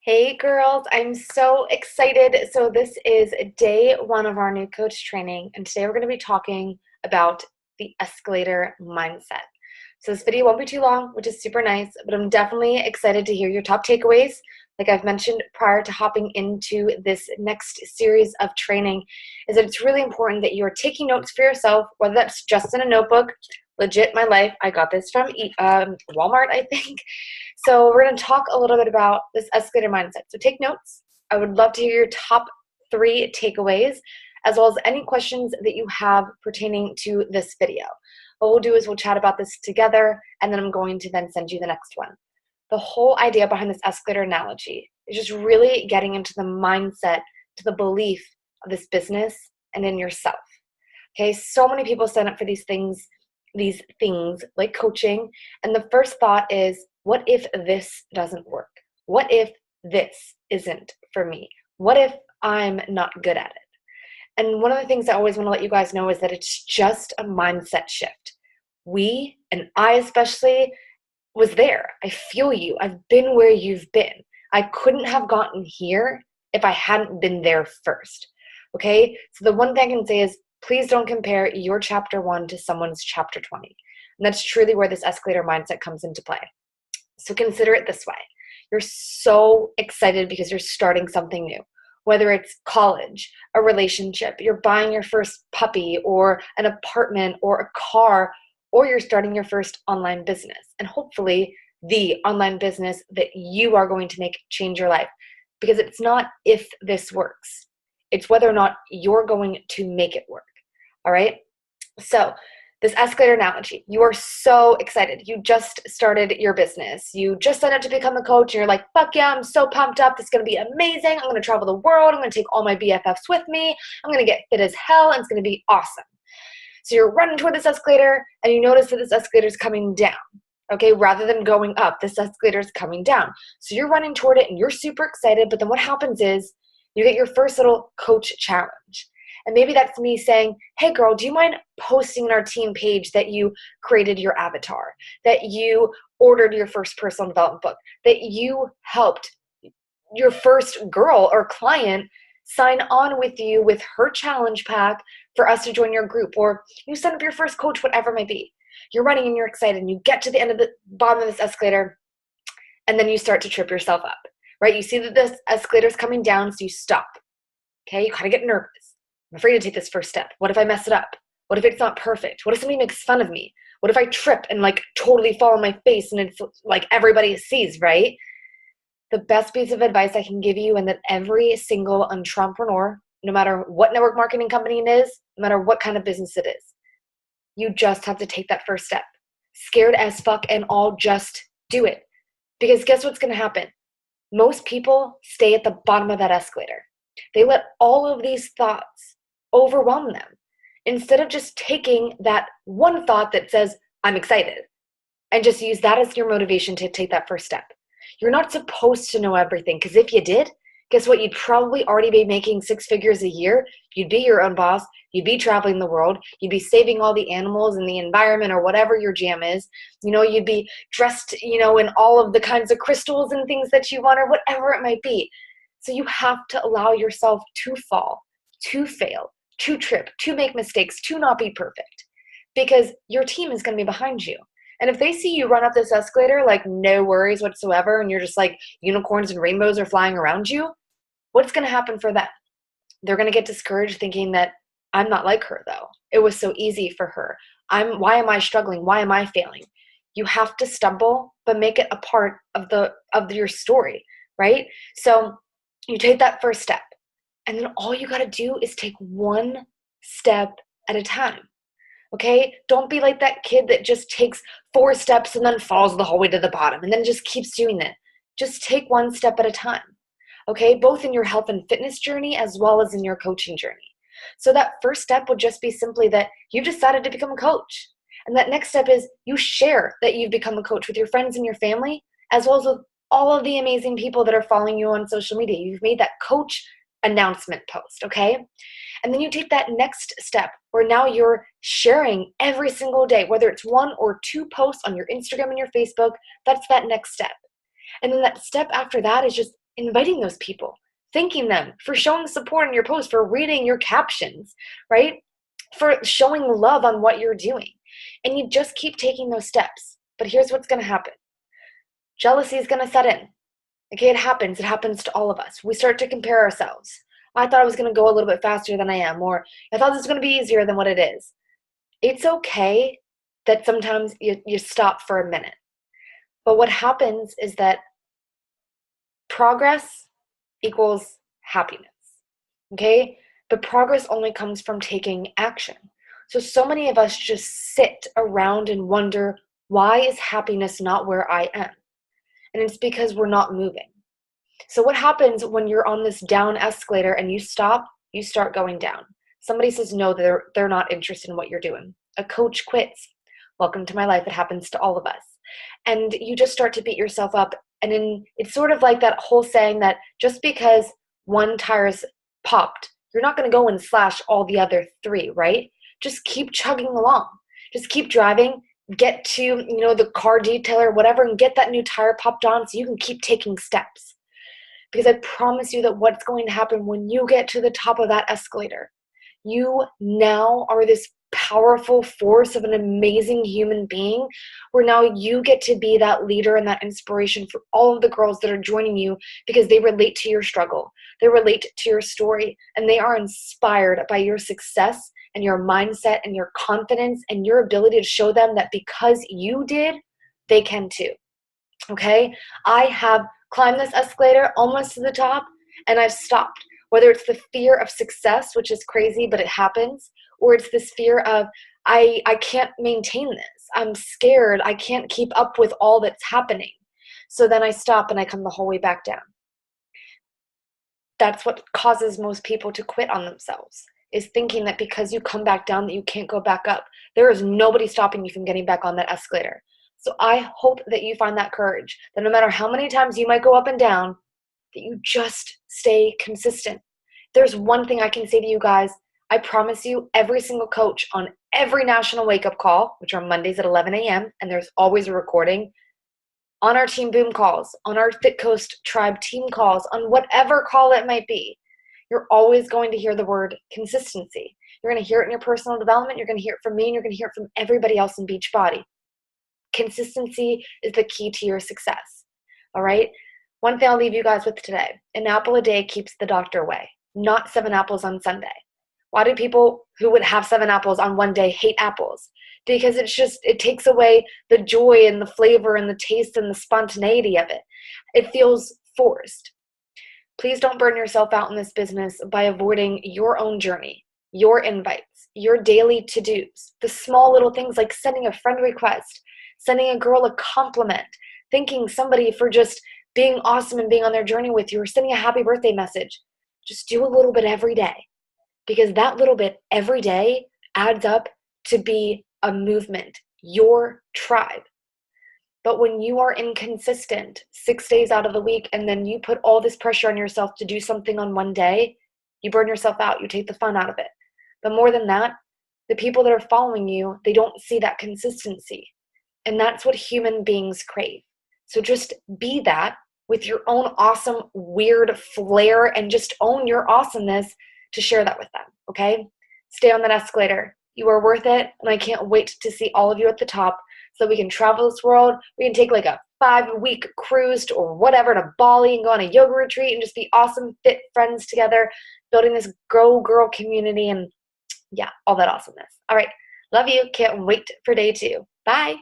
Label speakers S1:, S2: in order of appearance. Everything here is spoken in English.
S1: Hey girls, I'm so excited. So this is day one of our new coach training, and today we're going to be talking about the escalator mindset. So this video won't be too long, which is super nice, but I'm definitely excited to hear your top takeaways. Like I've mentioned prior to hopping into this next series of training, is that it's really important that you're taking notes for yourself, whether that's just in a notebook. Legit, my life. I got this from Walmart, I think. So we're going to talk a little bit about this escalator mindset. So take notes. I would love to hear your top three takeaways, as well as any questions that you have pertaining to this video. What we'll do is we'll chat about this together, and then I'm going to then send you the next one. The whole idea behind this escalator analogy is just really getting into the mindset, to the belief of this business and in yourself. Okay, so many people sign up for these things like coaching, and the first thought is, what if this doesn't work? What if this isn't for me? What if I'm not good at it? And one of the things I always want to let you guys know is that it's just a mindset shift. We, and I especially, was there. I feel you. I've been where you've been. I couldn't have gotten here if I hadn't been there first. Okay? So the one thing I can say is, please don't compare your chapter 1 to someone's chapter 20. And that's truly where this escalator mindset comes into play. So consider it this way. You're so excited because you're starting something new. Whether it's college, a relationship, you're buying your first puppy or an apartment or a car, or you're starting your first online business. And hopefully the online business that you are going to make change your life. Because it's not if this works. It's whether or not you're going to make it work. All right? So this escalator analogy, you are so excited. You just started your business. You just signed up to become a coach, and you're like, fuck yeah, I'm so pumped up. This is going to be amazing. I'm going to travel the world. I'm going to take all my BFFs with me. I'm going to get fit as hell, and it's going to be awesome. So you're running toward this escalator, and you notice that this escalator is coming down. Okay, rather than going up, this escalator is coming down. So you're running toward it, and you're super excited, but then what happens is you get your first little coach challenge. And maybe that's me saying, hey girl, do you mind posting in our team page that you created your avatar, that you ordered your first personal development book, that you helped your first girl or client sign on with you with her challenge pack for us to join your group, or you send up your first coach, whatever it might be. You're running and you're excited, and you get to the end of the bottom of this escalator, and then you start to trip yourself up, right? You see that this escalator is coming down, so you stop. Okay, you kind of get nervous. I'm afraid to take this first step. What if I mess it up? What if it's not perfect? What if somebody makes fun of me? What if I trip and totally fall on my face and it's like everybody sees, right? The best piece of advice I can give you, and that every single entrepreneur, no matter what network marketing company it is, no matter what kind of business it is, you just have to take that first step. Scared as fuck and all, just do it. Because guess what's going to happen? Most people stay at the bottom of that escalator. They let all of these thoughts overwhelm them instead of just taking that one thought that says, I'm excited, and just use that as your motivation to take that first step. You're not supposed to know everything, because if you did, guess what? You'd probably already be making 6 figures a year. You'd be your own boss. You'd be traveling the world. You'd be saving all the animals and the environment or whatever your jam is. You'd be dressed, in all of the kinds of crystals and things that you want, or whatever it might be. So you have to allow yourself to fall, to fail, to trip, to make mistakes, to not be perfect, because your team is going to be behind you. And if they see you run up this escalator like no worries whatsoever, and you're just like unicorns and rainbows are flying around you, what's going to happen for them? They're going to get discouraged, thinking that I'm not like her though. It was so easy for her. Why am I struggling? Why am I failing? You have to stumble, but make it a part of your story, right? So you take that first step, and then all you got to do is take one step at a time. Okay? Don't be like that kid that just takes 4 steps and then falls the whole way to the bottom and then just keeps doing it. Just take one step at a time. Okay? Both in your health and fitness journey as well as in your coaching journey. So that first step would just be simply that you've decided to become a coach. And that next step is you share that you've become a coach with your friends and your family, as well as with all of the amazing people that are following you on social media. You've made that coach announcement post, okay? And then you take that next step where now you're sharing every single day, whether it's 1 or 2 posts on your Instagram and your Facebook. That's that next step. And then that step after that is just inviting those people, thanking them for showing support in your post, for reading your captions, right? For showing love on what you're doing. And you just keep taking those steps. But here's what's going to happen. Jealousy is going to set in. Okay, it happens. It happens to all of us. We start to compare ourselves. I thought I was going to go a little bit faster than I am, or I thought this was going to be easier than what it is. It's okay that sometimes you stop for a minute. But what happens is that progress equals happiness. Okay? But progress only comes from taking action. So many of us just sit around and wonder, why is happiness not where I am? And it's because we're not moving. So what happens when you're on this down escalator and you stop, you start going down. Somebody says no, they're not interested in what you're doing. A coach quits. Welcome to my life. It happens to all of us. And you just start to beat yourself up. And then it's sort of like that whole saying that just because one tire's popped, you're not going to go and slash all the other three, right? Just keep chugging along. Just keep driving. Get to, the car detailer, whatever, and get that new tire popped on so you can keep taking steps. Because I promise you that what's going to happen when you get to the top of that escalator, you now are this powerful force of an amazing human being, where now you get to be that leader and that inspiration for all of the girls that are joining you, because they relate to your struggle, they relate to your story, and they are inspired by your success and your mindset and your confidence and your ability to show them that because you did, they can too. Okay? I have climbed this escalator almost to the top, and I've stopped. Whether it's the fear of success, which is crazy, but it happens, or it's this fear of, I can't maintain this. I'm scared. I can't keep up with all that's happening. So then I stop and I come the whole way back down. That's what causes most people to quit on themselves, is thinking that because you come back down that you can't go back up. There is nobody stopping you from getting back on that escalator. So I hope that you find that courage, that no matter how many times you might go up and down, that you just stay consistent. There's one thing I can say to you guys. I promise you, every single coach on every national wake-up call, which are Mondays at 11 a.m., and there's always a recording, on our Team Boom calls, on our Fit Coast Tribe team calls, on whatever call it might be, you're always going to hear the word consistency. You're going to hear it in your personal development. You're going to hear it from me, and you're going to hear it from everybody else in Beachbody. Consistency is the key to your success. All right? One thing I'll leave you guys with today. An apple a day keeps the doctor away, not 7 apples on Sunday. Why do people who would have 7 apples on one day hate apples? Because it takes away the joy and the flavor and the taste and the spontaneity of it. It feels forced. Please don't burn yourself out in this business by avoiding your own journey, your invites, your daily to-dos, the small little things like sending a friend request, sending a girl a compliment, thanking somebody for just being awesome and being on their journey with you, or sending a happy birthday message. Just do a little bit every day, because that little bit every day adds up to be a movement, your tribe. But when you are inconsistent 6 days out of the week, and then you put all this pressure on yourself to do something on one day, you burn yourself out. You take the fun out of it. But more than that, the people that are following you, they don't see that consistency. And that's what human beings crave. So just be that with your own awesome, weird flair, and just own your awesomeness to share that with them, okay? Stay on that escalator. You are worth it, and I can't wait to see all of you at the top so we can travel this world. We can take like a 5-week cruise or whatever to Bali and go on a yoga retreat and just be awesome, fit friends together, building this Grow Girl community and, yeah, all that awesomeness. All right, love you. Can't wait for day 2. Bye.